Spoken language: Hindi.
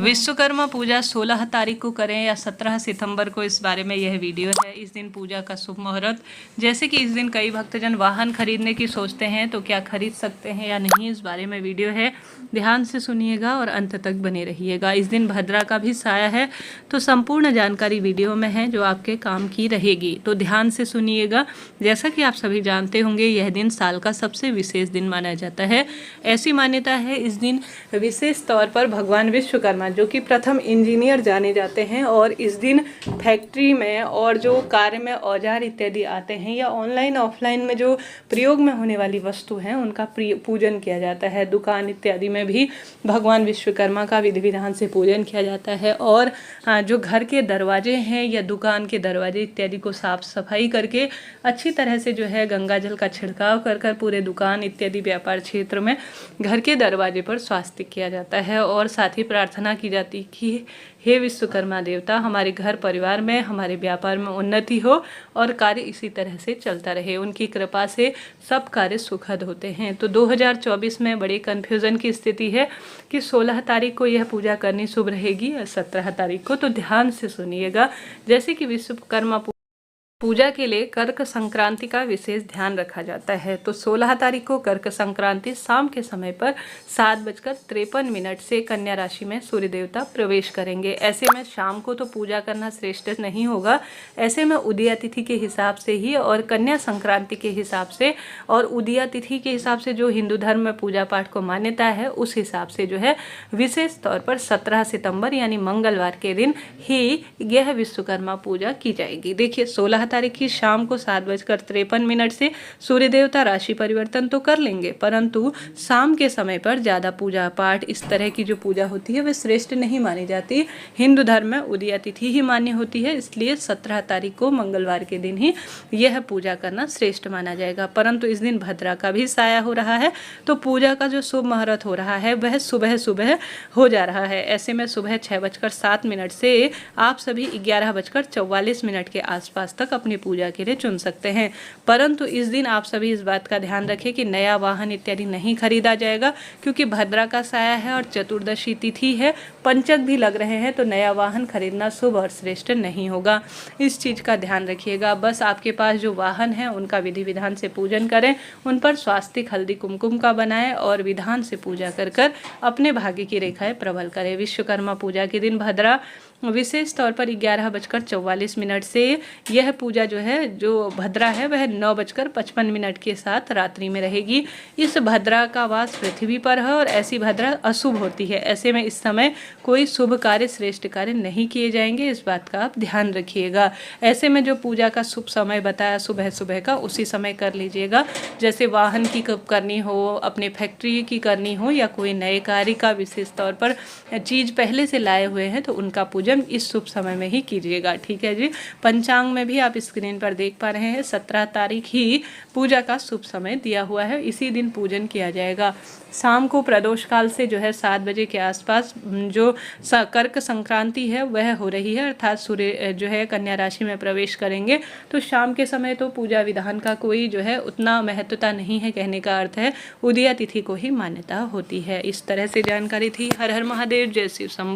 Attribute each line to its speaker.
Speaker 1: विश्वकर्मा पूजा 16 तारीख को करें या 17 सितंबर को, इस बारे में यह वीडियो है। इस दिन पूजा का शुभ मुहूर्त, जैसे कि इस दिन कई भक्तजन वाहन खरीदने की सोचते हैं, तो क्या खरीद सकते हैं या नहीं, इस बारे में वीडियो है। ध्यान से सुनिएगा और अंत तक बने रहिएगा। इस दिन भद्रा का भी साया है, तो संपूर्ण जानकारी वीडियो में है जो आपके काम की रहेगी, तो ध्यान से सुनिएगा। जैसा कि आप सभी जानते होंगे, यह दिन साल का सबसे विशेष दिन माना जाता है। ऐसी मान्यता है, इस दिन विशेष तौर पर भगवान विश्वकर्मा, जो कि प्रथम इंजीनियर जाने जाते हैं, और इस दिन फैक्ट्री में और जो कार्य में औजार इत्यादि आते हैं, या ऑनलाइन ऑफलाइन में जो प्रयोग में होने वाली वस्तु हैं, उनका पूजन किया जाता है। दुकान इत्यादि में भी भगवान विश्वकर्मा का विधि विधान से पूजन किया जाता है। और जो घर के दरवाजे हैं या दुकान के दरवाजे इत्यादि को साफ सफाई करके अच्छी तरह से जो है गंगा जल का छिड़काव कर कर पूरे दुकान इत्यादि व्यापार क्षेत्र में घर के दरवाजे पर स्वास्तिक किया जाता है। और साथ ही प्रार्थना की जाती है कि हे विश्वकर्मा देवता, हमारे घर परिवार में, हमारे व्यापार में उन्नति हो और कार्य इसी तरह से चलता रहे। उनकी कृपा से सब कार्य सुखद होते हैं। तो 2024 में बड़े कन्फ्यूज़न की स्थिति है कि 16 तारीख को यह पूजा करनी शुभ रहेगी या 17 तारीख को, तो ध्यान से सुनिएगा। जैसे कि विश्वकर्मा पूजा के लिए कर्क संक्रांति का विशेष ध्यान रखा जाता है। तो 16 तारीख को कर्क संक्रांति शाम के समय पर 7:53 से कन्या राशि में सूर्य देवता प्रवेश करेंगे। ऐसे में शाम को तो पूजा करना श्रेष्ठ नहीं होगा। ऐसे में उदया तिथि के हिसाब से ही और कन्या संक्रांति के हिसाब से और उदया तिथि के हिसाब से जो हिंदू धर्म में पूजा पाठ को मान्यता है, उस हिसाब से जो है विशेष तौर पर 17 सितंबर यानी मंगलवार के दिन ही यह विश्वकर्मा पूजा की जाएगी। देखिए, 16 तारीख की शाम को 7:53 से सूर्य देवता राशि परिवर्तन तो कर लेंगे, परंतु शाम के समय पर ज़्यादा पूजा पाठ, इस तरह की जो पूजा होती है, वह श्रेष्ठ नहीं मानी जाती। हिंदू धर्म में उदया तिथि ही मान्य होती है, इसलिए 17 तारीख को मंगलवार के दिन ही यह पूजा करना श्रेष्ठ माना जाएगा। परंतु इस दिन भद्रा का भी साया हो रहा है, तो पूजा का जो शुभ मुहूर्त हो रहा है वह सुबह सुबह हो जा रहा है। ऐसे में सुबह 6:07 से आप सभी 11:44 के आसपास तक अपनी पूजा के लिए चुन सकते हैं। परंतु इस दिन आप सभी इस बात का ध्यान रखें कि नया वाहन इत्यादि नहीं खरीदा जाएगा, क्योंकि भद्रा का साया है और चतुर्दशी तिथि है, पंचक भी लग रहे हैं, तो नया वाहन खरीदना शुभ और श्रेष्ठ नहीं होगा। इस चीज़ का ध्यान रखिएगा। बस आपके पास जो वाहन है उनका विधि विधान से पूजन करें, उन पर स्वास्तिक हल्दी कुमकुम का बनाएं और विधान से पूजा कर कर अपने भाग्य की रेखाएं प्रबल करें। विश्वकर्मा पूजा के दिन भद्रा विशेष तौर पर 11:44 से यह पूजा जो है, जो भद्रा है, वह 9:55 के साथ रात्रि में रहेगी। इस भद्रा का वास पृथ्वी पर है और ऐसी भद्रा अशुभ होती है। ऐसे में इस समय कोई शुभ कार्य, श्रेष्ठ कार्य नहीं किए जाएंगे, इस बात का आप ध्यान रखिएगा। ऐसे में जो पूजा का शुभ समय बताया सुबह सुबह का, उसी समय कर लीजिएगा। जैसे वाहन की करनी हो, अपने फैक्ट्री की करनी हो, या कोई नए कार्य का विशेष तौर पर चीज़ पहले से लाए हुए हैं, तो उनका पूजन इस शुभ समय में ही कीजिएगा। ठीक है जी। पंचांग में भी आप स्क्रीन पर देख पा रहे हैं, 17 तारीख ही पूजा का शुभ समय दिया हुआ है, इसी दिन पूजन किया जाएगा। शाम को प्रदोष काल से जो है 7 बजे के आसपास जो कर्क संक्रांति है वह हो रही है, अर्थात सूर्य जो है कन्या राशि में प्रवेश करेंगे। तो शाम के समय तो पूजा विधान का कोई जो है उतना महत्वता नहीं है, कहने का अर्थ है उदया तिथि को ही मान्यता होती है। इस तरह से जानकारी थी। हर हर महादेव, जय शिव शंभू।